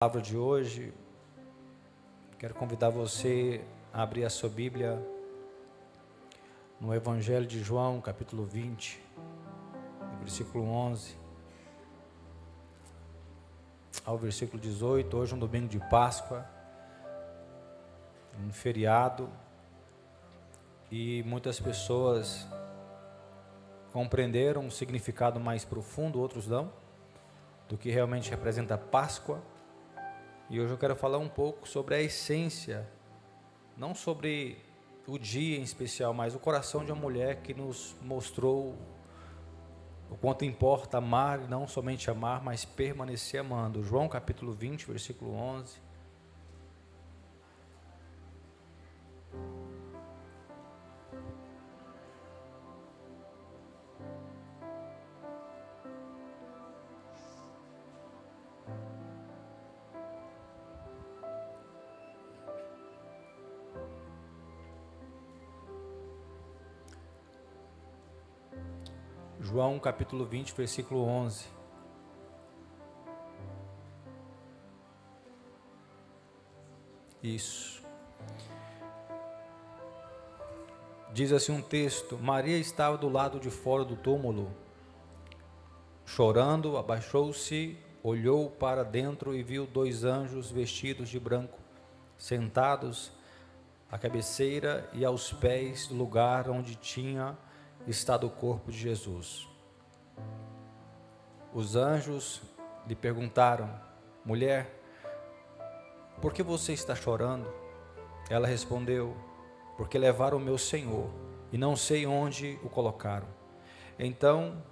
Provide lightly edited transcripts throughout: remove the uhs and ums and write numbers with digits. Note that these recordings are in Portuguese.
Palavra de hoje, quero convidar você a abrir a sua Bíblia no Evangelho de João, capítulo 20, versículo 11 ao versículo 18. Hoje é um domingo de Páscoa, um feriado, e muitas pessoas compreenderam um significado mais profundo, outros não, do que realmente representa a Páscoa. E hoje eu quero falar um pouco sobre a essência, não sobre o dia em especial, mas o coração de uma mulher que nos mostrou o quanto importa amar, e não somente amar, mas permanecer amando. João capítulo 20, versículo 11. João capítulo 20, versículo 11. Isso. Diz assim um texto: Maria estava do lado de fora do túmulo, chorando. Abaixou-se, olhou para dentro e viu dois anjos vestidos de branco, sentados à cabeceira e aos pés do lugar onde tinha estado o corpo de Jesus. Os anjos lhe perguntaram: mulher, por que você está chorando? Ela respondeu: porque levaram o meu Senhor e não sei onde o colocaram. Então,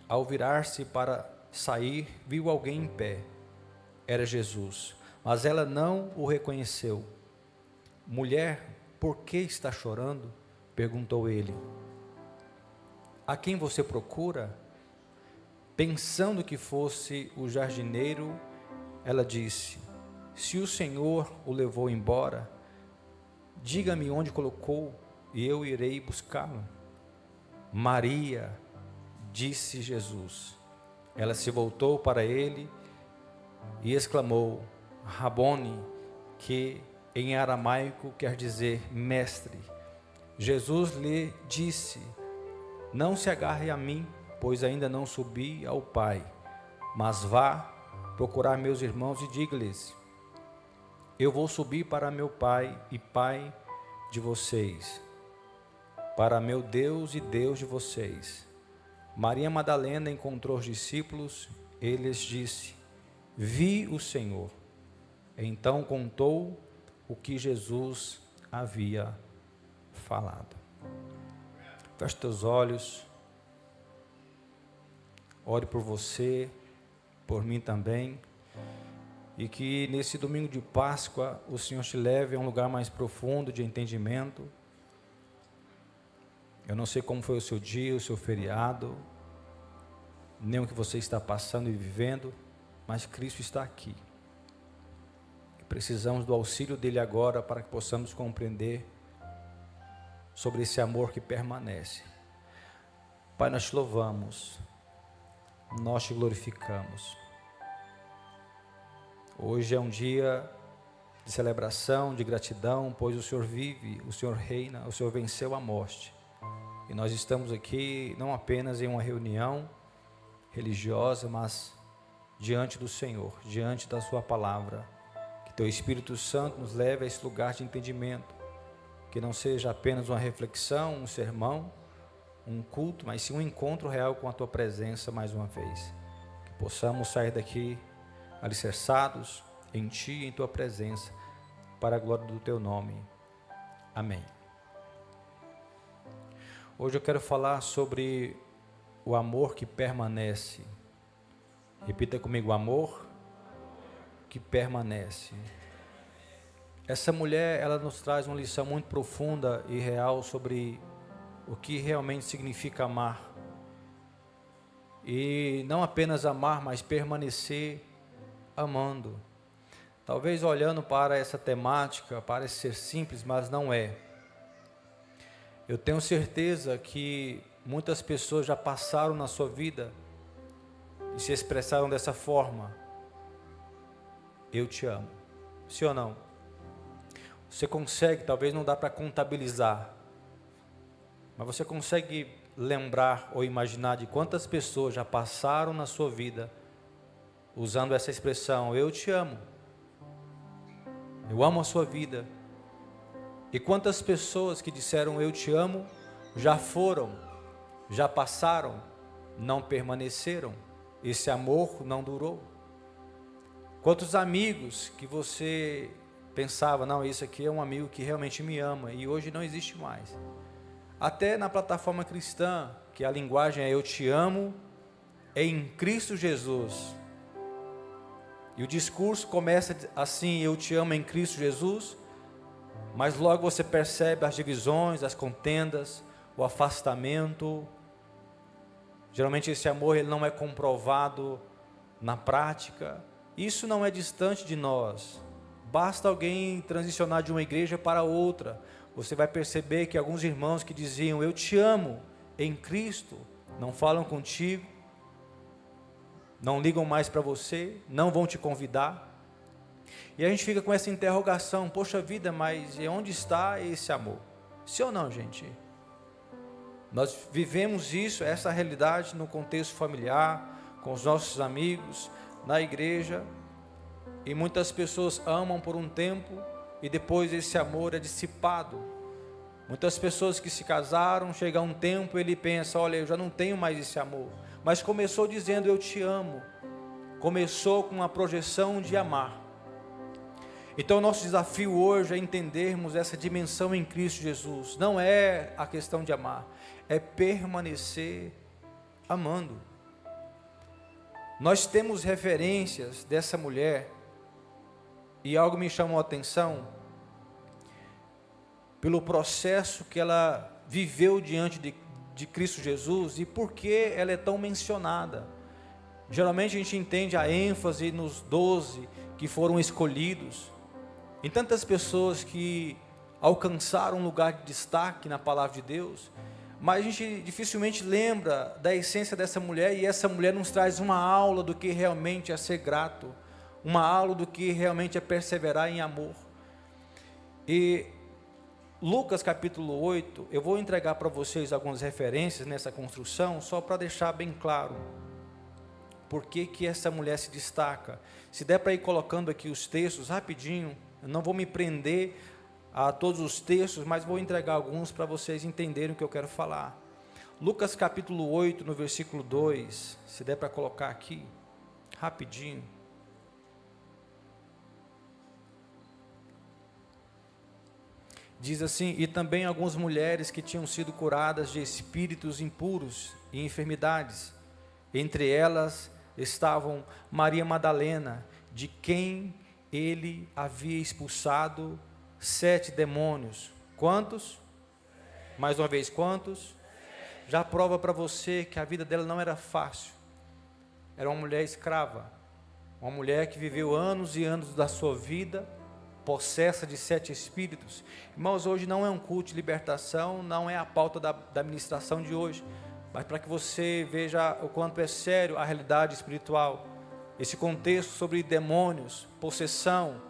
ao virar-se para sair, viu alguém em pé. Era Jesus, mas ela não o reconheceu. Mulher, por que está chorando? Perguntou ele. A quem você procura? Pensando que fosse o jardineiro, ela disse: se o Senhor o levou embora, diga-me onde colocou e eu irei buscá-lo. Maria, disse Jesus. Ela se voltou para ele e exclamou: Rabone, que em aramaico quer dizer mestre. Jesus lhe disse: não se agarre a mim, pois ainda não subi ao Pai, mas vá procurar meus irmãos e diga-lhes: eu vou subir para meu Pai e Pai de vocês, para meu Deus e Deus de vocês. Maria Madalena encontrou os discípulos e lhes disse: vi o Senhor. Então contou o que Jesus havia falado. Feche teus olhos, ore por você, por mim também, e que nesse domingo de Páscoa o Senhor te leve a um lugar mais profundo de entendimento. Eu não sei como foi o seu dia, o seu feriado, nem o que você está passando e vivendo, mas Cristo está aqui. Precisamos do auxílio dele agora para que possamos compreender sobre esse amor que permanece. Pai, nós te louvamos, nós te glorificamos. Hoje é um dia de celebração, de gratidão, pois o Senhor vive, o Senhor reina, o Senhor venceu a morte. E nós estamos aqui não apenas em uma reunião religiosa, mas diante do Senhor, diante da sua palavra. Que teu Espírito Santo nos leve a esse lugar de entendimento, que não seja apenas uma reflexão, um sermão, um culto, mas sim um encontro real com a tua presença mais uma vez. Que possamos sair daqui alicerçados em ti e em tua presença, para a glória do teu nome. Amém. Hoje eu quero falar sobre o amor que permanece. Repita comigo: o amor que permanece. Essa mulher, ela nos traz uma lição muito profunda e real sobre o que realmente significa amar. E não apenas amar, mas permanecer amando. Talvez olhando para essa temática, parece ser simples, mas não é. Eu tenho certeza que muitas pessoas já passaram na sua vida e se expressaram dessa forma. eu te amo. Sim ou não? Você consegue, talvez não dá para contabilizar, mas você consegue lembrar ou imaginar de quantas pessoas já passaram na sua vida usando essa expressão, eu te amo, eu amo a sua vida. E quantas pessoas que disseram eu te amo, já foram, já passaram, não permaneceram, esse amor não durou. Quantos amigos que você pensava, não, esse aqui é um amigo que realmente me ama, e hoje não existe mais. Até na plataforma cristã, que a linguagem é eu te amo em Cristo Jesus. E o discurso começa assim, eu te amo em Cristo Jesus, mas logo você percebe as divisões, as contendas, o afastamento. Geralmente esse amor ele não é comprovado na prática. Isso não é distante de nós. Basta alguém transicionar de uma igreja para outra. Você vai perceber que alguns irmãos que diziam, eu te amo em Cristo, não falam contigo, não ligam mais para você, não vão te convidar. E a gente fica com essa interrogação, poxa vida, mas e onde está esse amor? Sim ou não, gente? Nós vivemos isso, essa realidade no contexto familiar, com os nossos amigos, na igreja, e muitas pessoas amam por um tempo, e depois esse amor é dissipado. Muitas pessoas que se casaram, chega um tempo, ele pensa, olha, eu já não tenho mais esse amor, mas começou dizendo eu te amo, começou com uma projeção de amar. Então nosso desafio hoje é entendermos essa dimensão em Cristo Jesus, não é a questão de amar, é permanecer amando. Nós temos referências dessa mulher, e algo me chamou a atenção, pelo processo que ela viveu diante de Cristo Jesus, e por que ela é tão mencionada. Geralmente a gente entende a ênfase nos 12 que foram escolhidos, em tantas pessoas que alcançaram um lugar de destaque na palavra de Deus, mas a gente dificilmente lembra da essência dessa mulher, e essa mulher nos traz uma aula do que realmente é ser grato, uma aula do que realmente é perseverar em amor. E Lucas capítulo 8, eu vou entregar para vocês algumas referências nessa construção, só para deixar bem claro, por que essa mulher se destaca. Se der para ir colocando aqui os textos rapidinho, eu não vou me prender a todos os textos, mas vou entregar alguns para vocês entenderem o que eu quero falar. Lucas capítulo 8, no versículo 2, se der para colocar aqui, rapidinho. Diz assim, e também algumas mulheres que tinham sido curadas de espíritos impuros e enfermidades. Entre elas estavam Maria Madalena, de quem ele havia expulsado 7 demônios. Quantos? Mais uma vez, quantos? Já prova para você que a vida dela não era fácil. Era uma mulher escrava, uma mulher que viveu anos e anos da sua vida possessa de 7 espíritos. Irmãos, hoje não é um culto de libertação, não é a pauta da ministração de hoje, mas para que você veja o quanto é sério a realidade espiritual, esse contexto sobre demônios, possessão.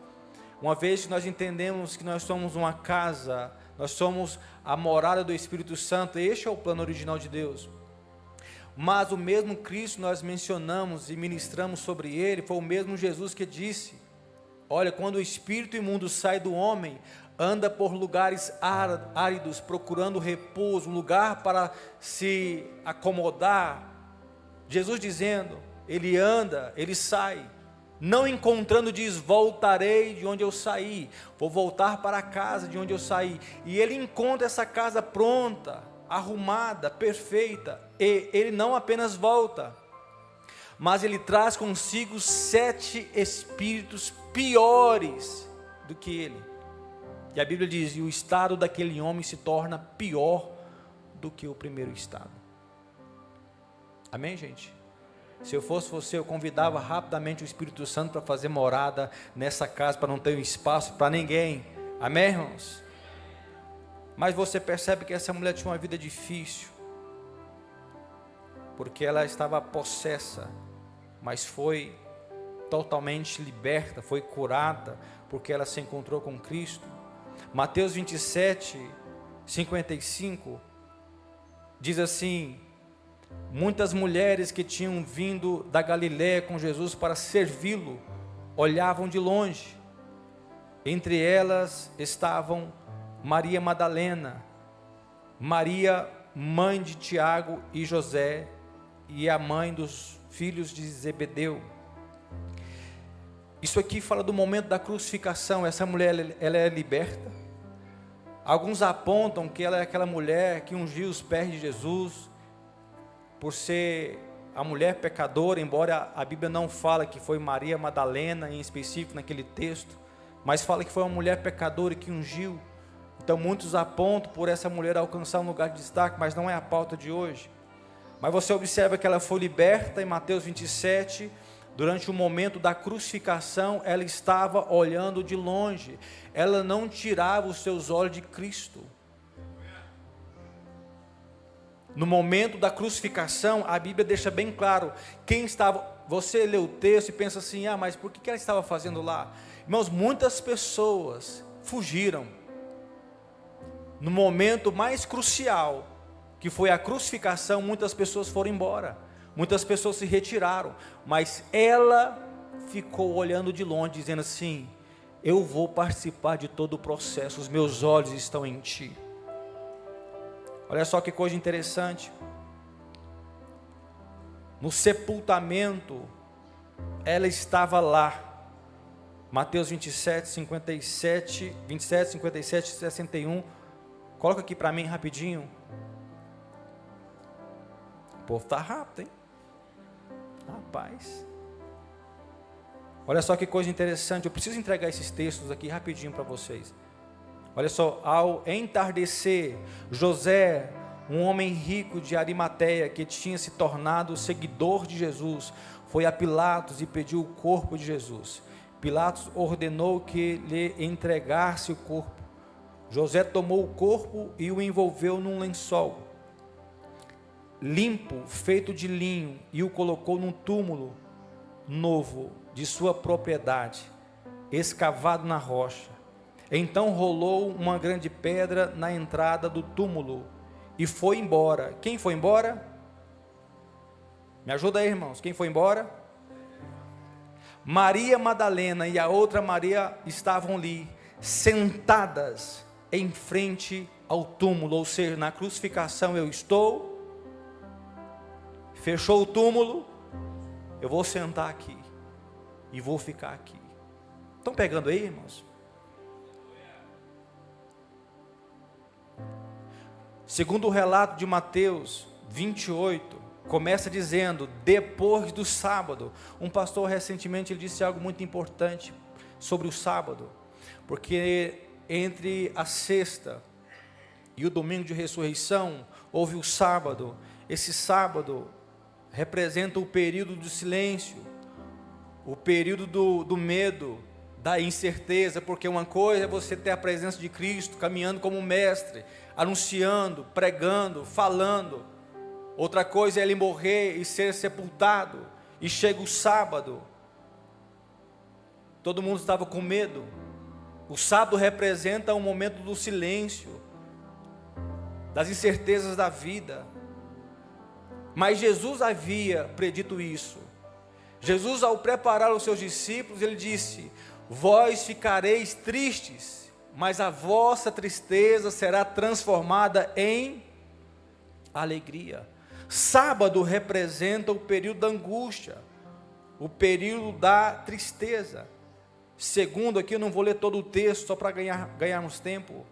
Uma vez que nós entendemos que nós somos uma casa, nós somos a morada do Espírito Santo, este é o plano original de Deus. Mas o mesmo Cristo nós mencionamos e ministramos sobre ele, foi o mesmo Jesus que disse, olha, quando o espírito imundo sai do homem, anda por lugares áridos, procurando repouso, um lugar para se acomodar. Jesus dizendo, ele anda, ele sai, não encontrando, diz, voltarei de onde eu saí, vou voltar para a casa de onde eu saí. E ele encontra essa casa pronta, arrumada, perfeita, e ele não apenas volta, mas ele traz consigo 7 espíritos piores do que ele. E a Bíblia diz, e o estado daquele homem se torna pior do que o primeiro estado. Amém, gente? Se eu fosse você, eu convidava rapidamente o Espírito Santo para fazer morada nessa casa, para não ter espaço para ninguém. Amém, irmãos? Mas você percebe que essa mulher tinha uma vida difícil, porque ela estava possessa, mas foi totalmente liberta, foi curada, porque ela se encontrou com Cristo. Mateus 27, 55, diz assim: muitas mulheres que tinham vindo da Galiléia com Jesus para servi-lo, olhavam de longe. Entre elas estavam Maria Madalena, Maria, mãe de Tiago e José, e a mãe dos filhos de Zebedeu. Isso aqui fala do momento da crucificação. Essa mulher, ela é liberta. Alguns apontam que ela é aquela mulher que ungiu os pés de Jesus, por ser a mulher pecadora, embora a Bíblia não fala que foi Maria Madalena em específico naquele texto, mas fala que foi uma mulher pecadora que ungiu. Então muitos apontam por essa mulher alcançar um lugar de destaque, mas não é a pauta de hoje. Mas você observa que ela foi liberta em Mateus 27, durante o momento da crucificação, ela estava olhando de longe, ela não tirava os seus olhos de Cristo. No momento da crucificação, a Bíblia deixa bem claro, quem estava, você lê o texto e pensa assim, mas por que ela estava fazendo lá? Irmãos, muitas pessoas fugiram, no momento mais crucial, que foi a crucificação, muitas pessoas foram embora, muitas pessoas se retiraram, mas ela ficou olhando de longe, dizendo assim, eu vou participar de todo o processo, os meus olhos estão em ti. Olha só que coisa interessante, no sepultamento, ela estava lá, Mateus 27, 57, 27, 57, 61, coloca aqui para mim rapidinho, o povo está rápido, hein? Rapaz, olha só que coisa interessante, eu preciso entregar esses textos aqui rapidinho para vocês. Olha só, ao entardecer, José, um homem rico de Arimateia, que tinha se tornado seguidor de Jesus, foi a Pilatos e pediu o corpo de Jesus. Pilatos ordenou que lhe entregasse o corpo. José tomou o corpo e o envolveu num lençol limpo, feito de linho, e o colocou num túmulo novo de sua propriedade, escavado na rocha. Então rolou uma grande pedra na entrada do túmulo e foi embora. Quem foi embora? Me ajuda aí, irmãos, quem foi embora? Maria Madalena e a outra Maria estavam ali, sentadas em frente ao túmulo, ou seja, na crucificação eu estou, fechou o túmulo, eu vou sentar aqui e vou ficar aqui. Estão pegando aí, irmãos? Segundo o relato de Mateus 28, começa dizendo, depois do sábado. Um pastor recentemente ele disse algo muito importante sobre o sábado, porque entre a sexta e o domingo de ressurreição, houve o sábado. Esse sábado representa o período do silêncio, o período do medo, da incerteza, porque uma coisa é você ter a presença de Cristo, caminhando como mestre, anunciando, pregando, falando. Outra coisa é ele morrer e ser sepultado, e chega o sábado, todo mundo estava com medo. O sábado representa um momento do silêncio, das incertezas da vida, mas Jesus havia predito isso. Jesus, ao preparar os seus discípulos, ele disse, vós ficareis tristes, mas a vossa tristeza será transformada em alegria. Sábado representa o período da angústia, o período da tristeza. Segundo, aqui eu não vou ler todo o texto, só para ganharmos tempo.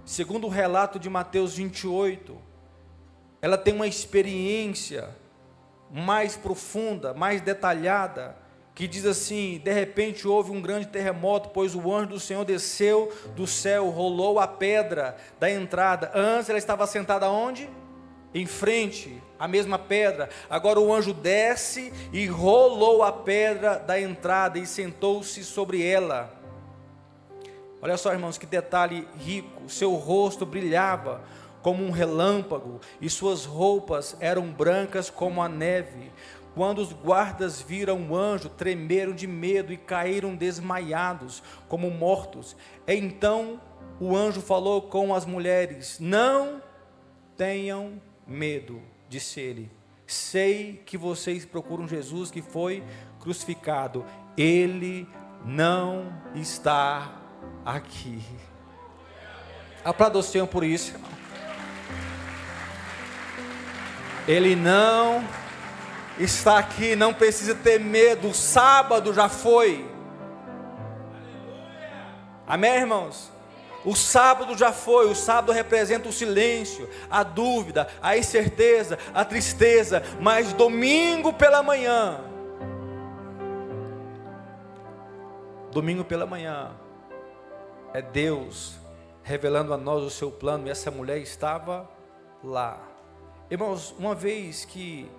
Segundo o relato de Mateus 28, ela tem uma experiência mais profunda, mais detalhada, que diz assim, de repente houve um grande terremoto, pois o anjo do Senhor desceu do céu, rolou a pedra da entrada. Antes ela estava sentada onde? Em frente, a mesma pedra. Agora o anjo desce e rolou a pedra da entrada e sentou-se sobre ela. Olha só, irmãos, que detalhe rico, seu rosto brilhava como um relâmpago, e suas roupas eram brancas como a neve. Quando os guardas viram o anjo, tremeram de medo e caíram desmaiados, como mortos. Então o anjo falou com as mulheres: não tenham medo, disse ele. Sei que vocês procuram Jesus que foi crucificado. Ele não está aqui. Aplauda o Senhor por isso, irmão. Ele não está aqui, não precisa ter medo. O sábado já foi. Amém, irmãos? O sábado já foi. O sábado representa o silêncio, a dúvida, a incerteza, a tristeza. Mas domingo pela manhã, é Deus revelando a nós o seu plano. E essa mulher estava lá. Irmãos, uma vez que,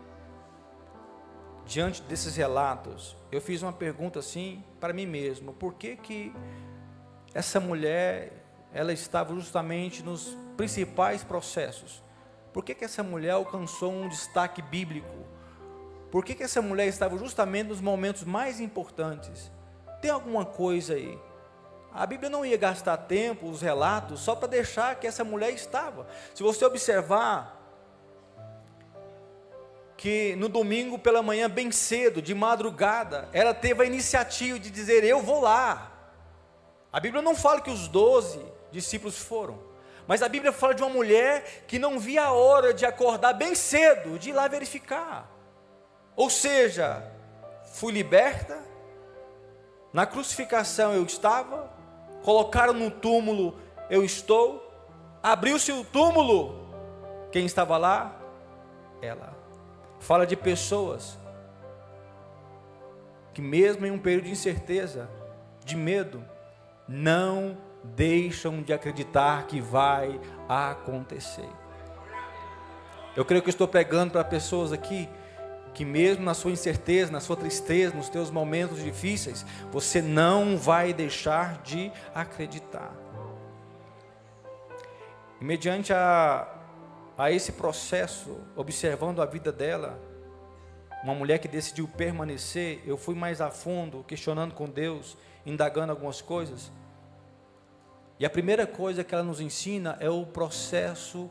diante desses relatos, eu fiz uma pergunta assim para mim mesmo: por que essa mulher, ela estava justamente nos principais processos? Por que essa mulher alcançou um destaque bíblico? Por que essa mulher estava justamente nos momentos mais importantes? Tem alguma coisa aí? A Bíblia não ia gastar tempo, os relatos, só para deixar que essa mulher estava. Se você observar que no domingo pela manhã, bem cedo, de madrugada, ela teve a iniciativa de dizer: eu vou lá. A Bíblia não fala que os 12 discípulos foram, mas a Bíblia fala de uma mulher que não via a hora de acordar bem cedo, de ir lá verificar. Ou seja, fui liberta, na crucificação eu estava, colocaram no túmulo, eu estou, abriu-se o túmulo, quem estava lá? Ela. Fala de pessoas que mesmo em um período de incerteza, de medo, não deixam de acreditar que vai acontecer. Eu creio que eu estou pregando para pessoas aqui que mesmo na sua incerteza, na sua tristeza, nos teus momentos difíceis, você não vai deixar de acreditar. E mediante a esse processo, observando a vida dela, uma mulher que decidiu permanecer, eu fui mais a fundo, questionando com Deus, indagando algumas coisas. E a primeira coisa que ela nos ensina é o processo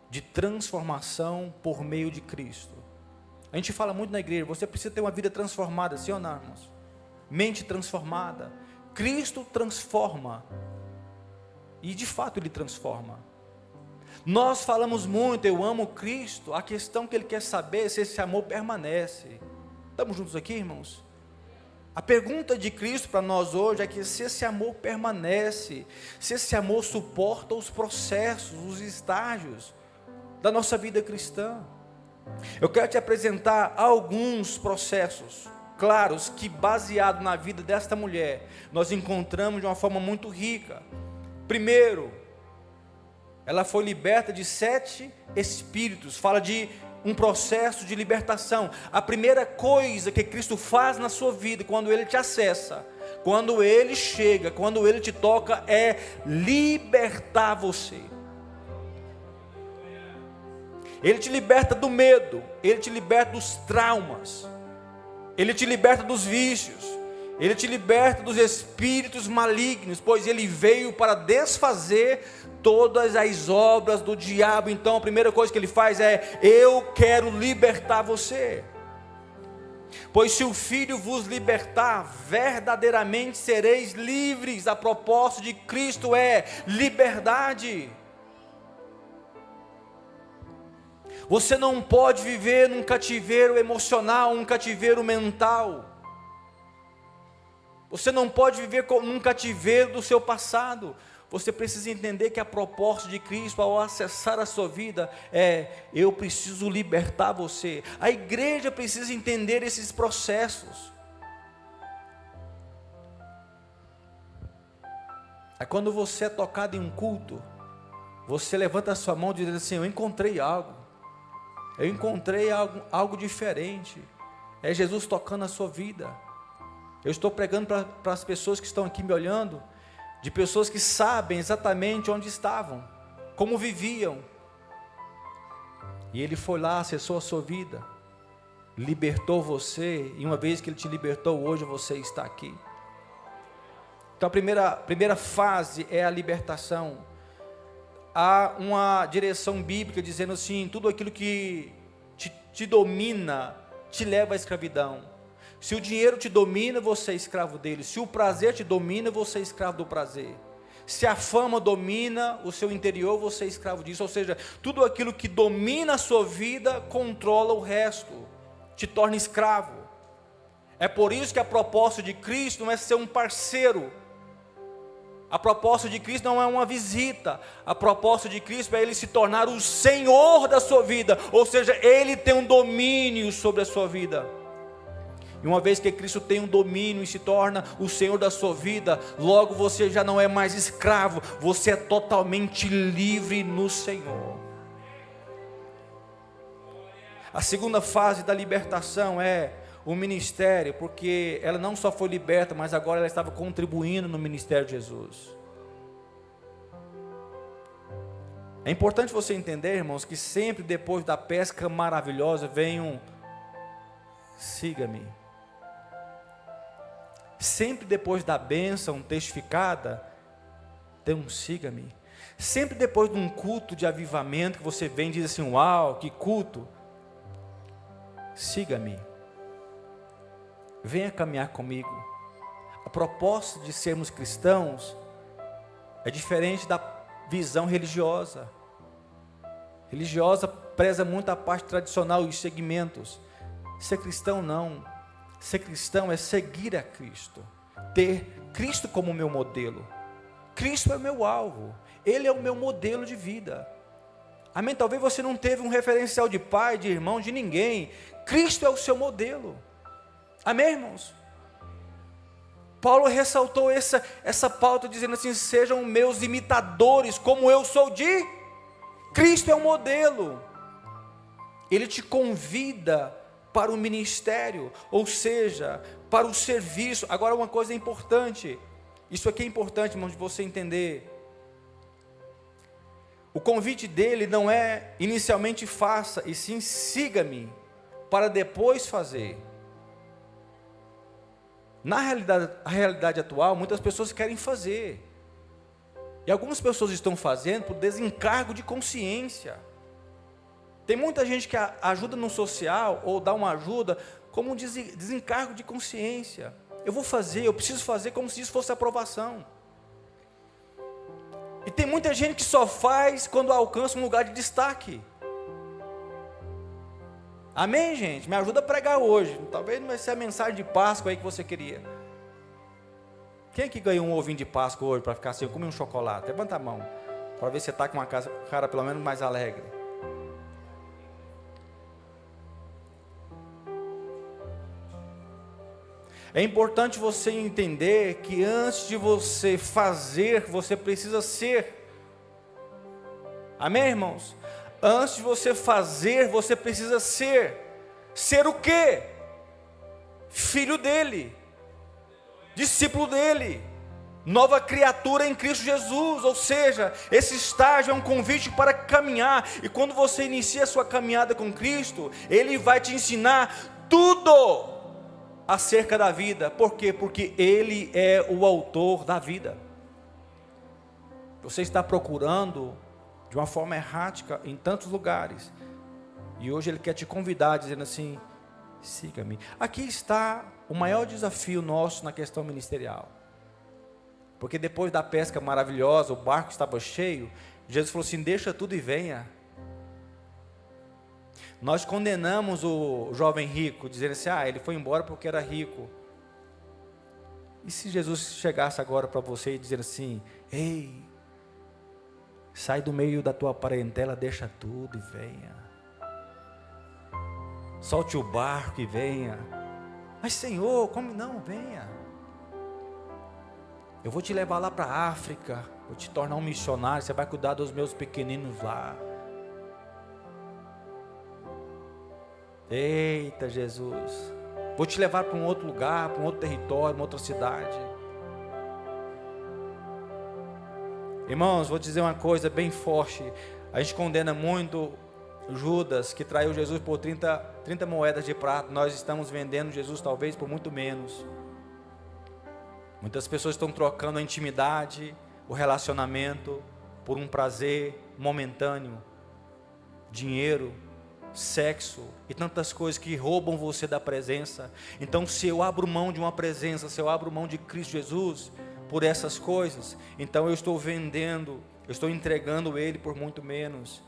de transformação por meio de Cristo. A gente fala muito na igreja: você precisa ter uma vida transformada, sim ou não, irmãos? Mente transformada. Cristo transforma. E de fato Ele transforma. Nós falamos muito: eu amo Cristo. A questão que Ele quer saber é se esse amor permanece. Estamos juntos aqui, irmãos? A pergunta de Cristo para nós hoje é que se esse amor permanece, se esse amor suporta os processos, os estágios da nossa vida cristã. Eu quero te apresentar alguns processos claros que, baseado na vida desta mulher, nós encontramos de uma forma muito rica. Primeiro, ela foi liberta de 7 espíritos. Fala de um processo de libertação. A primeira coisa que Cristo faz na sua vida, quando Ele te acessa, quando Ele chega, quando Ele te toca, é libertar você. Ele te liberta do medo, Ele te liberta dos traumas, Ele te liberta dos vícios, Ele te liberta dos espíritos malignos, pois Ele veio para desfazer todas as obras do diabo. Então a primeira coisa que Ele faz é: eu quero libertar você. Pois se o Filho vos libertar, verdadeiramente sereis livres. A proposta de Cristo é liberdade. Você não pode viver num cativeiro emocional, um cativeiro mental. Você não pode viver num cativeiro do seu passado. Você precisa entender que a proposta de Cristo ao acessar a sua vida é: eu preciso libertar você. A igreja precisa entender esses processos. É quando você é tocado em um culto, você levanta a sua mão e diz assim: eu encontrei algo. Eu encontrei algo diferente. É Jesus tocando a sua vida. Eu estou pregando para as pessoas que estão aqui me olhando, de pessoas que sabem exatamente onde estavam. como viviam. E Ele foi lá, acessou a sua vida, libertou você, e uma vez que Ele te libertou, hoje você está aqui. Então a primeira fase é a libertação. Há uma direção bíblica dizendo assim: tudo aquilo que te domina, te leva à escravidão. Se o dinheiro te domina, você é escravo dele. Se o prazer te domina, você é escravo do prazer. Se a fama domina o seu interior, você é escravo disso. Ou seja, tudo aquilo que domina a sua vida, controla o resto, te torna escravo. É por isso que a proposta de Cristo não é ser um parceiro. A proposta de Cristo não é uma visita. A proposta de Cristo é Ele se tornar o Senhor da sua vida. Ou seja, Ele tem um domínio sobre a sua vida. E uma vez que Cristo tem um domínio e se torna o Senhor da sua vida, logo você já não é mais escravo, você é totalmente livre no Senhor. A segunda fase da libertação é o ministério, porque ela não só foi liberta, mas agora ela estava contribuindo no ministério de Jesus. É importante você entender, irmãos, que sempre depois da pesca maravilhosa vem um siga-me. Sempre depois da bênção testificada, tem um siga-me. Sempre depois de um culto de avivamento que você vem e diz assim: uau, que culto, siga-me. Venha caminhar comigo. A proposta de sermos cristãos é diferente da visão religiosa. Religiosa preza muito a parte tradicional e os segmentos. Ser cristão não. Ser cristão é seguir a Cristo, ter Cristo como meu modelo. Cristo é o meu alvo, Ele é o meu modelo de vida. Amém? Talvez você não teve um referencial de pai, de irmão, de ninguém. Cristo é o seu modelo. Amém, irmãos? Paulo ressaltou essa pauta dizendo assim: sejam meus imitadores, como eu sou de Cristo. É o modelo. Ele te convida para o ministério, ou seja, para o serviço. Agora uma coisa importante, isso aqui é importante, irmãos, de você entender. O convite dele não é inicialmente faça, e sim siga-me, para depois fazer. Na realidade atual, muitas pessoas querem fazer, e algumas pessoas estão fazendo por desencargo de consciência. Tem muita gente que ajuda no social, ou dá uma ajuda, como um desencargo de consciência. Eu vou fazer, eu preciso fazer, como se isso fosse aprovação. E tem muita gente que só faz quando alcança um lugar de destaque. Amém, gente? Me ajuda a pregar hoje. Talvez não vai ser a mensagem de Páscoa aí que você queria. Quem é que ganhou um ovinho de Páscoa hoje para ficar assim, comer um chocolate? Levanta a mão, para ver se você está com uma cara pelo menos mais alegre. É importante você entender que antes de você fazer, você precisa ser. Amém, irmãos? Antes de você fazer, você precisa ser. Ser o quê? Filho dele, discípulo dele, nova criatura em Cristo Jesus. Ou seja, esse estágio é um convite para caminhar. E quando você inicia a sua caminhada com Cristo, Ele vai te ensinar tudo acerca da vida. Por quê? Porque Ele é o autor da vida. Você está procurando de uma forma errática em tantos lugares, e hoje Ele quer te convidar, dizendo assim: siga-me. Aqui está o maior desafio nosso na questão ministerial, porque depois da pesca maravilhosa, o barco estava cheio, Jesus falou assim: deixa tudo e venha. Nós condenamos o jovem rico, dizendo assim: ele foi embora porque era rico. E se Jesus chegasse agora para você e dizer assim: ei, sai do meio da tua parentela, deixa tudo e venha. Solte o barco e venha. Mas Senhor, como não? Venha. Eu vou te levar lá para a África, vou te tornar um missionário, você vai cuidar dos meus pequeninos lá. Eita Jesus, vou te levar para um outro lugar, para um outro território, uma outra cidade. Irmãos, vou dizer uma coisa bem forte. A gente condena muito Judas, que traiu Jesus por 30 moedas de prata. Nós estamos vendendo Jesus talvez por muito menos. Muitas pessoas estão trocando a intimidade, o relacionamento, por um prazer momentâneo, dinheiro, sexo e tantas coisas que roubam você da presença. Então, se eu abro mão de uma presença, se eu abro mão de Cristo Jesus por essas coisas, então eu estou vendendo, eu estou entregando Ele por muito menos.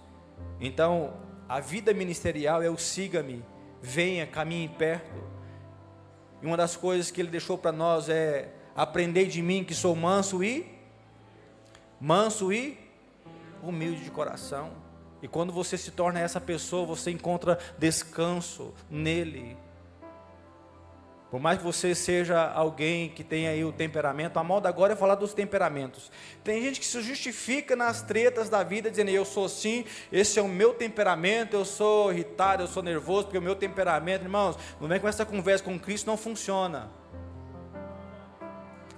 Então, a vida ministerial é o siga-me, venha, caminhe perto. E uma das coisas que Ele deixou para nós é: aprendei de mim que sou manso e humilde de coração. E quando você se torna essa pessoa, você encontra descanso nele. Por mais que você seja alguém que tenha aí o temperamento, a moda agora é falar dos temperamentos. Tem gente que se justifica nas tretas da vida, dizendo: eu sou assim, esse é o meu temperamento, eu sou irritado, eu sou nervoso, porque o meu temperamento. Irmãos, não vem com essa conversa, com Cristo não funciona.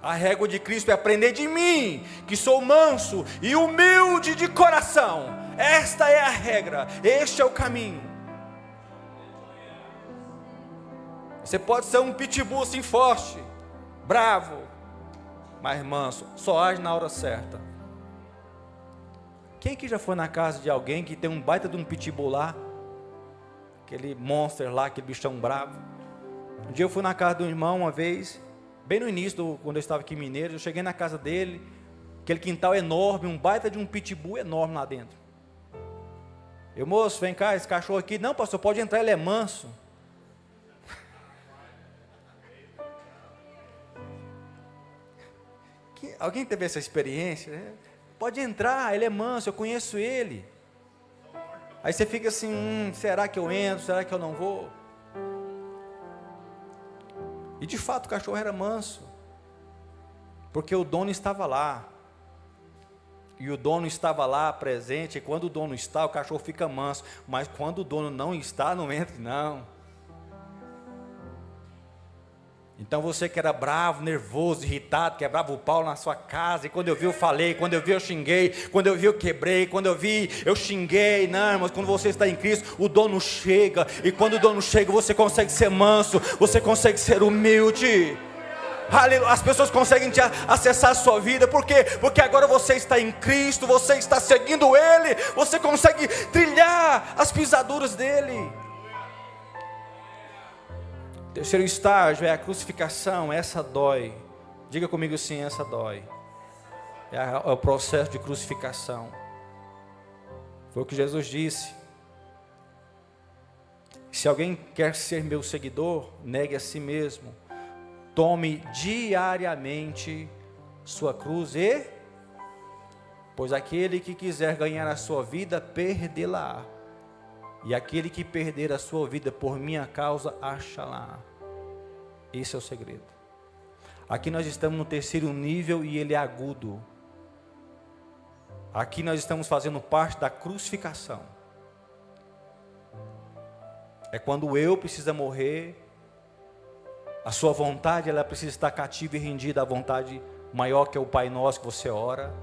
A régua de Cristo é: aprender de mim, que sou manso e humilde de coração. Esta é a regra, este é o caminho. Você pode ser um pitbull assim forte, bravo, mas manso, só age na hora certa. Quem aqui já foi na casa de alguém que tem um baita de um pitbull lá? Aquele monster lá, aquele bichão bravo. Um dia eu fui na casa de um irmão uma vez, bem no início, quando eu estava aqui em Mineiro. Eu cheguei na casa dele, aquele quintal enorme, um baita de um pitbull enorme lá dentro. Eu: moço, vem cá, esse cachorro aqui. Não, pastor, pode entrar, ele é manso. Alguém teve essa experiência? Pode entrar, ele é manso, eu conheço ele. Aí você fica assim: será que eu entro, será que eu não vou? E de fato o cachorro era manso, porque o dono estava lá. E o dono estava lá presente. E quando o dono está, o cachorro fica manso. Mas quando o dono não está, não entra não. Então você que era bravo, nervoso, irritado, quebrava o pau na sua casa, e quando eu vi eu falei, quando eu vi eu xinguei, quando eu vi eu quebrei, quando eu vi eu xinguei. Não, mas quando você está em Cristo, o dono chega, e quando o dono chega, você consegue ser manso, você consegue ser humilde. As pessoas conseguem te acessar a sua vida. Por quê? Porque agora você está em Cristo, você está seguindo Ele, você consegue trilhar as pisaduras dEle. Terceiro estágio é a crucificação. Essa dói. Diga comigo sim, essa dói. É o processo de crucificação. Foi o que Jesus disse: se alguém quer ser meu seguidor, negue a si mesmo, tome diariamente sua cruz pois aquele que quiser ganhar a sua vida, perdê-la. E aquele que perder a sua vida por minha causa, achará. Esse é o segredo. Aqui nós estamos no terceiro nível e ele é agudo. Aqui nós estamos fazendo parte da crucificação. É quando o eu precisa morrer. A sua vontade, ela precisa estar cativa e rendida à vontade maior, que é o Pai Nosso que você ora.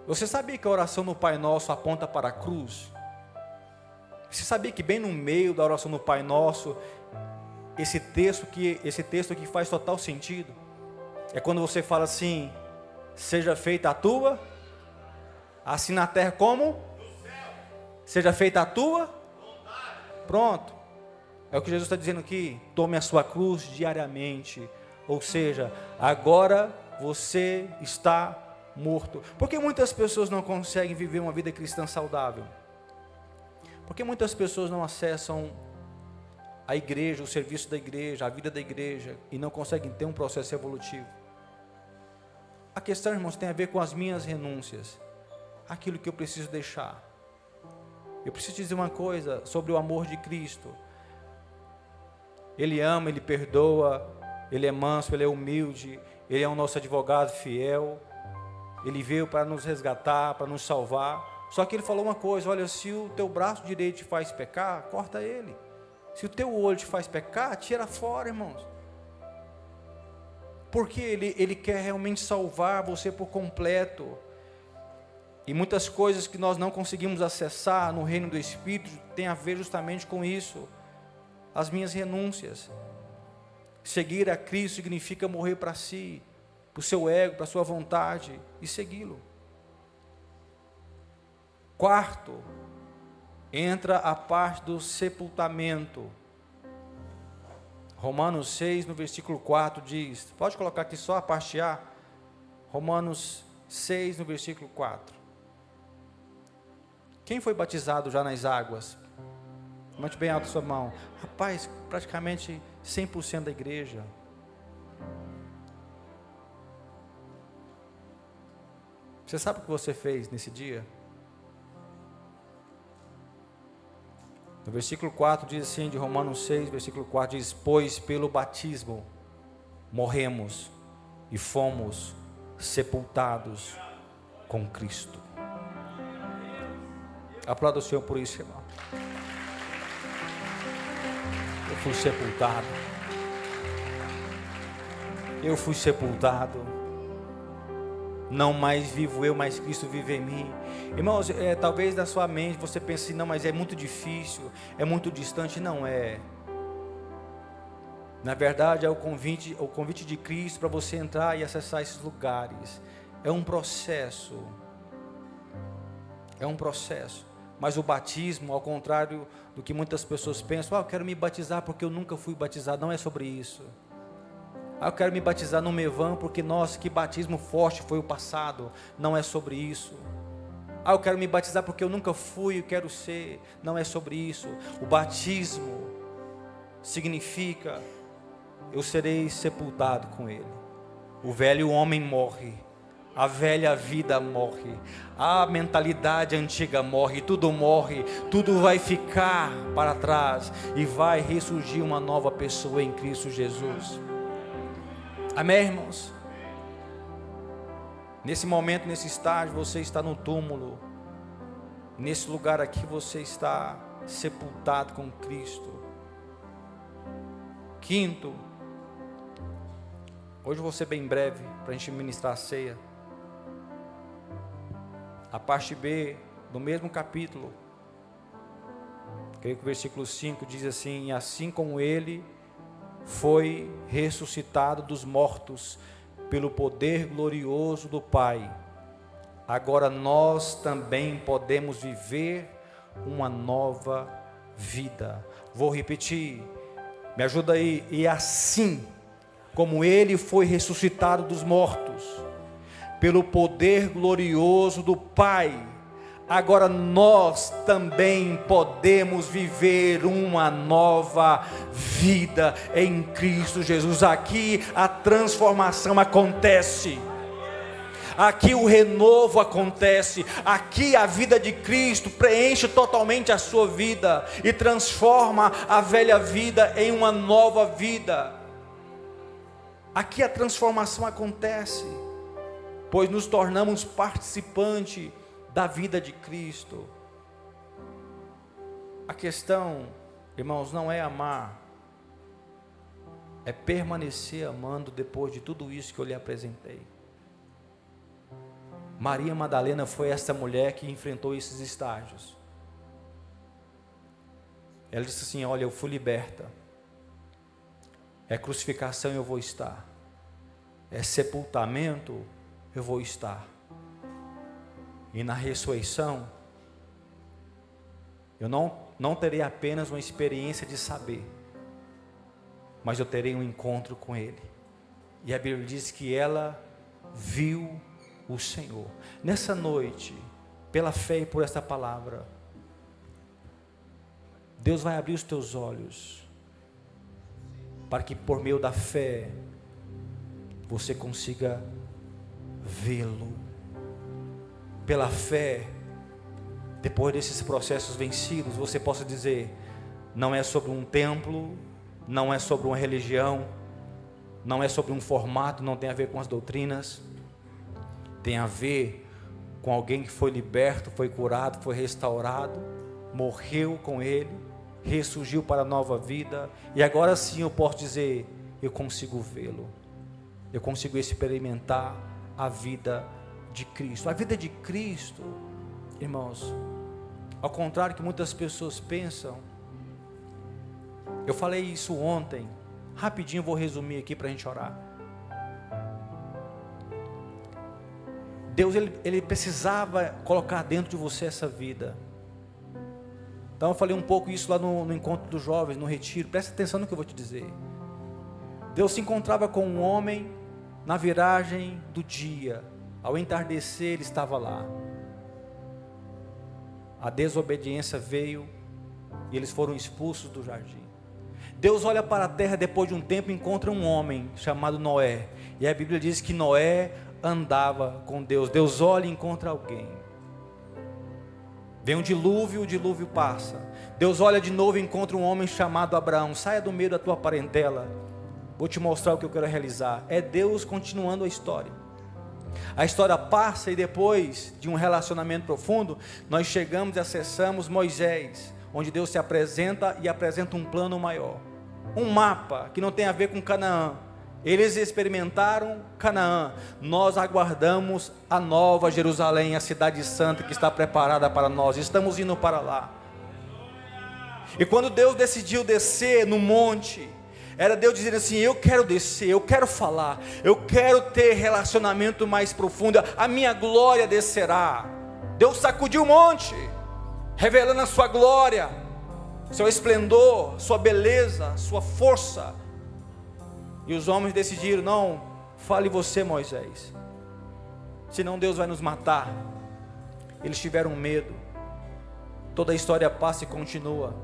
Você sabia que a oração no Pai Nosso aponta para a cruz? Você sabia que bem no meio da oração no Pai Nosso, esse texto que faz total sentido, é quando você fala assim: seja feita a tua, assim na terra como? Seja feita a tua vontade. Pronto. É o que Jesus está dizendo aqui: tome a sua cruz diariamente. Ou seja, agora você está morto. Por que muitas pessoas não conseguem viver uma vida cristã saudável? Porque muitas pessoas não acessam a igreja, o serviço da igreja, a vida da igreja, e não conseguem ter um processo evolutivo. A questão, irmãos, tem a ver com as minhas renúncias, aquilo que eu preciso deixar. Eu preciso dizer uma coisa sobre o amor de Cristo. Ele ama, Ele perdoa, Ele é manso, Ele é humilde, Ele é o nosso advogado fiel. Ele veio para nos resgatar, para nos salvar. Só que Ele falou uma coisa: olha, se o teu braço direito te faz pecar, corta ele. Se o teu olho te faz pecar, tira fora, irmãos. porque Ele quer realmente salvar você por completo. E muitas coisas que nós não conseguimos acessar no reino do Espírito tem a ver justamente com isso. As minhas renúncias. Seguir a Cristo significa morrer para si, para o seu ego, para a sua vontade e segui-lo. Quarto, entra a parte do sepultamento. Romanos 6, no versículo 4 diz, pode colocar aqui só a parte A, Romanos 6, no versículo 4. Quem foi batizado já nas águas? Levante bem alto a sua mão. Rapaz, praticamente 100% da igreja. Você sabe o que você fez nesse dia? No versículo 4 diz assim, de Romanos 6, versículo 4 diz, pois pelo batismo morremos e fomos sepultados com Cristo. Aplauda o Senhor por isso, irmão. Eu fui sepultado. Eu fui sepultado. Não mais vivo eu, mas Cristo vive em mim. Irmãos, talvez na sua mente você pense assim, não, mas é muito difícil, é muito distante. Não é. Na verdade é o convite de Cristo para você entrar e acessar esses lugares. É um processo. É um processo. Mas o batismo, ao contrário do que muitas pessoas pensam, eu quero me batizar porque eu nunca fui batizado. Não é sobre isso. Eu quero me batizar no Mevan porque, nossa, que batismo forte foi o passado. Não é sobre isso. Eu quero me batizar porque eu nunca fui e quero ser. Não é sobre isso. O batismo significa, eu serei sepultado com Ele. O velho homem morre. A velha vida morre. A mentalidade antiga morre. Tudo morre. Tudo vai ficar para trás. E vai ressurgir uma nova pessoa em Cristo Jesus. Amém, irmãos? Nesse momento, nesse estágio, você está no túmulo. Nesse lugar aqui, você está sepultado com Cristo. Quinto, hoje eu vou ser bem breve, para a gente ministrar a ceia. A parte B, do mesmo capítulo, creio que o versículo 5 diz assim, e assim como Ele foi ressuscitado dos mortos pelo poder glorioso do Pai, agora nós também podemos viver uma nova vida. Vou repetir, me ajuda aí. E assim como Ele foi ressuscitado dos mortos pelo poder glorioso do Pai, agora nós também podemos viver uma nova vida em Cristo Jesus. Aqui a transformação acontece. Aqui o renovo acontece. Aqui a vida de Cristo preenche totalmente a sua vida e transforma a velha vida em uma nova vida. Aqui a transformação acontece, pois nos tornamos participantes da vida de Cristo. A questão, irmãos, não é amar, é permanecer amando depois de tudo isso que eu lhe apresentei. Maria Madalena foi essa mulher que enfrentou esses estágios. Ela disse assim, olha, eu fui liberta. É crucificação, eu vou estar. É sepultamento, eu vou estar. E na ressurreição, eu não terei apenas uma experiência de saber, mas eu terei um encontro com Ele. E a Bíblia diz que ela viu o Senhor. Nessa noite, pela fé e por esta palavra, Deus vai abrir os teus olhos, para que por meio da fé, você consiga vê-lo. Pela fé, depois desses processos vencidos, você possa dizer, não é sobre um templo, não é sobre uma religião, não é sobre um formato, não tem a ver com as doutrinas, tem a ver com alguém que foi liberto, foi curado, foi restaurado, morreu com Ele, ressurgiu para a nova vida, e agora sim eu posso dizer, eu consigo vê-lo. eu consigo experimentar a vida de Cristo. A vida de Cristo, irmãos, ao contrário que muitas pessoas pensam, eu falei isso ontem, rapidinho vou resumir aqui para a gente orar. Deus, ele precisava colocar dentro de você essa vida. Então eu falei um pouco isso lá no encontro dos jovens, no retiro. Presta atenção no que eu vou te dizer. Deus se encontrava com um homem na viragem do dia. Ao entardecer ele estava lá. A desobediência veio e eles foram expulsos do jardim. Deus olha para a terra depois de um tempo e encontra um homem chamado Noé. E a Bíblia diz que Noé andava com Deus. Deus olha e encontra alguém. Vem um dilúvio, o dilúvio passa. Deus olha de novo e encontra um homem chamado Abraão. Saia do meio da tua parentela. Vou te mostrar o que eu quero realizar. É Deus continuando a história. A história passa e depois de um relacionamento profundo, nós chegamos e acessamos Moisés, onde Deus se apresenta e apresenta um plano maior. Um mapa que não tem a ver com Canaã. Eles experimentaram Canaã. Nós aguardamos a nova Jerusalém, a cidade santa que está preparada para nós. Estamos indo para lá. E quando Deus decidiu descer no monte, era Deus dizendo assim: eu quero descer, eu quero falar, eu quero ter relacionamento mais profundo, a minha glória descerá. Deus sacudiu o monte, revelando a sua glória, seu esplendor, sua beleza, sua força. E os homens decidiram: não, fale você, Moisés, senão Deus vai nos matar. Eles tiveram medo. Toda a história passa e continua.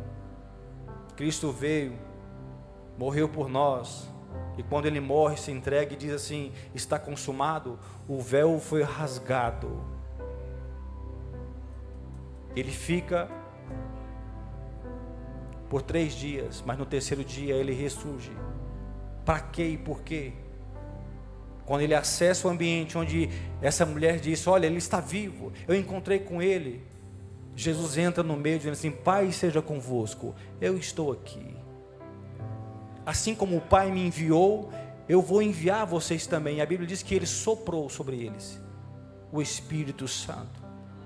Cristo veio, morreu por nós, e quando ele morre, se entrega e diz assim: está consumado. O véu foi rasgado. Ele fica por 3 dias, mas no terceiro dia ele ressurge. Para quê e por quê? Quando ele acessa o ambiente onde essa mulher disse: olha, ele está vivo, eu encontrei com ele. Jesus entra no meio dizendo assim: Pai seja convosco, eu estou aqui. Assim como o Pai me enviou, eu vou enviar vocês também. A Bíblia diz que ele soprou sobre eles o Espírito Santo.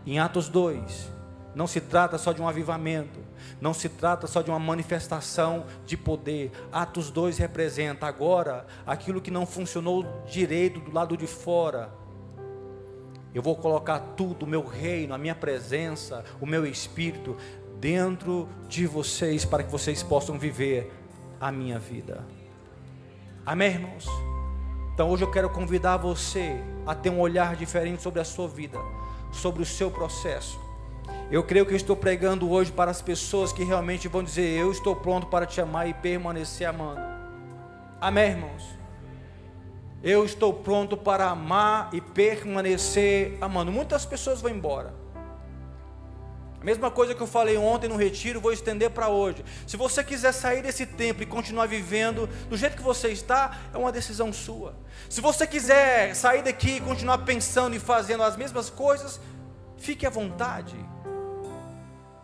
Em Atos 2, não se trata só de um avivamento, não se trata só de uma manifestação de poder. Atos 2 representa agora aquilo que não funcionou direito do lado de fora. Eu vou colocar tudo, o meu reino, a minha presença, o meu Espírito dentro de vocês, para que vocês possam viver a minha vida. Amém, irmãos? Então hoje eu quero convidar você a ter um olhar diferente sobre a sua vida, sobre o seu processo. Eu creio que eu estou pregando hoje para as pessoas que realmente vão dizer: eu estou pronto para te amar e permanecer amando. Amém, irmãos? Eu estou pronto para amar e permanecer amando. Muitas pessoas vão embora. A mesma coisa que eu falei ontem no retiro, vou estender para hoje. Se você quiser sair desse templo e continuar vivendo do jeito que você está, é uma decisão sua. Se você quiser sair daqui e continuar pensando e fazendo as mesmas coisas, fique à vontade.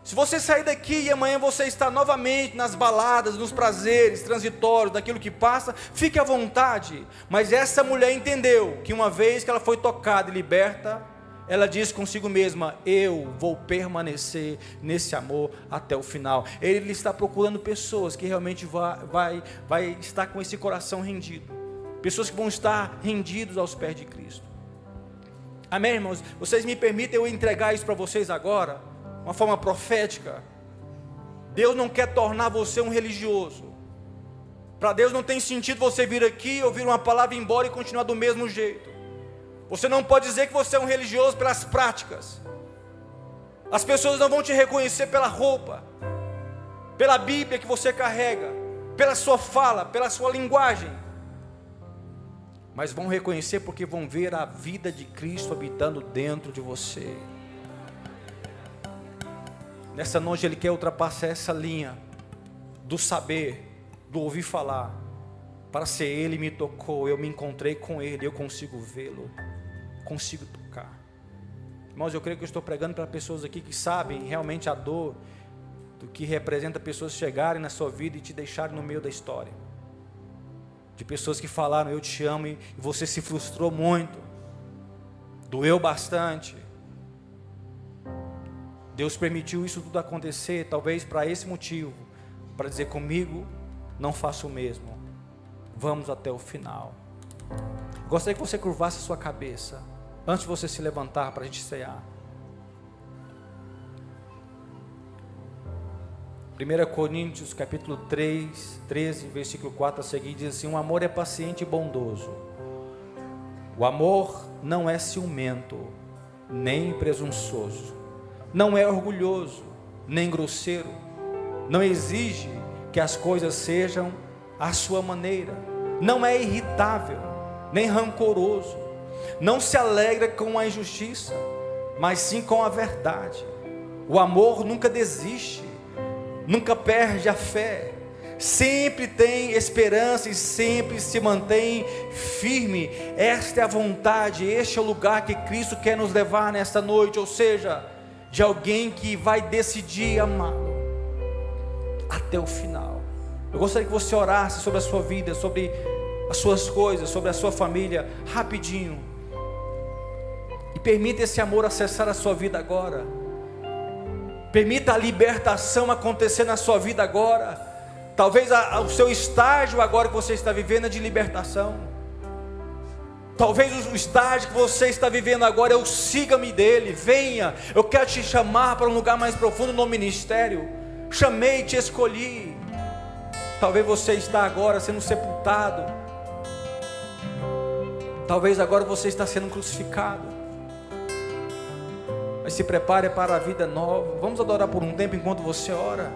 Se você sair daqui e amanhã você está novamente nas baladas, nos prazeres transitórios, daquilo que passa, fique à vontade. Mas essa mulher entendeu que uma vez que ela foi tocada e liberta, ela diz consigo mesma: eu vou permanecer nesse amor até o final. Ele está procurando pessoas que realmente vai estar com esse coração rendido. Pessoas que vão estar rendidos aos pés de Cristo. Amém, irmãos? Vocês me permitem eu entregar isso para vocês agora? Uma forma profética. Deus não quer tornar você um religioso. Para Deus não tem sentido você vir aqui, ouvir uma palavra e ir embora e continuar do mesmo jeito. Você não pode dizer que você é um religioso pelas práticas. As pessoas não vão te reconhecer pela roupa, pela Bíblia que você carrega, pela sua fala, pela sua linguagem, mas vão reconhecer porque vão ver a vida de Cristo habitando dentro de você. Nessa noite Ele quer ultrapassar essa linha do saber, do ouvir falar, para ser Ele me tocou, eu me encontrei com Ele, eu consigo vê-lo, consigo tocar. Irmãos, eu creio que eu estou pregando para pessoas aqui que sabem realmente a dor do que representa pessoas chegarem na sua vida e te deixarem no meio da história. de pessoas que falaram eu te amo e você se frustrou muito, doeu bastante. Deus permitiu isso tudo acontecer, talvez para esse motivo, para dizer comigo, não faça o mesmo, vamos até o final. Gostaria que você curvasse a sua cabeça, antes de você se levantar para a gente cear. 1 Coríntios capítulo 3, 13, versículo 4 a seguir, diz assim: o amor é paciente e bondoso. O amor não é ciumento, nem presunçoso. Não é orgulhoso, nem grosseiro. Não exige que as coisas sejam à sua maneira. Não é irritável, nem rancoroso. Não se alegra com a injustiça, mas sim com a verdade. O amor nunca desiste, nunca perde a fé, sempre tem esperança e sempre se mantém firme. Esta é a vontade, este é o lugar que Cristo quer nos levar nesta noite, ou seja, de alguém que vai decidir amá-lo até o final. Eu gostaria que você orasse sobre a sua vida, sobre as suas coisas, sobre a sua família, rapidinho, e permita esse amor acessar a sua vida agora. Permita a libertação acontecer na sua vida agora. Talvez o seu estágio agora que você está vivendo é de libertação. Talvez o estágio que você está vivendo agora é o siga-me dele. Venha, eu quero te chamar para um lugar mais profundo no ministério. Chamei, te escolhi. Talvez você está agora sendo sepultado. Talvez agora você está sendo crucificado. Mas se prepare para a vida nova. Vamos adorar por um tempo enquanto você ora.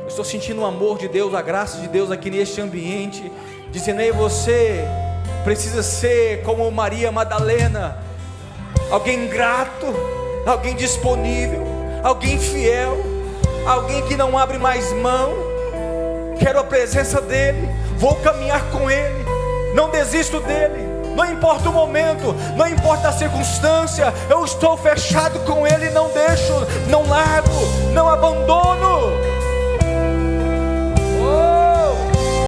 Eu estou sentindo o amor de Deus, a graça de Deus aqui neste ambiente, dizendo: ei, você precisa ser como Maria Madalena, alguém grato, alguém disponível, alguém fiel, alguém que não abre mais mão. Quero a presença dele, vou caminhar com ele, não desisto dele, não importa o momento, não importa a circunstância, eu estou fechado com ele, não deixo, não largo, não abandono.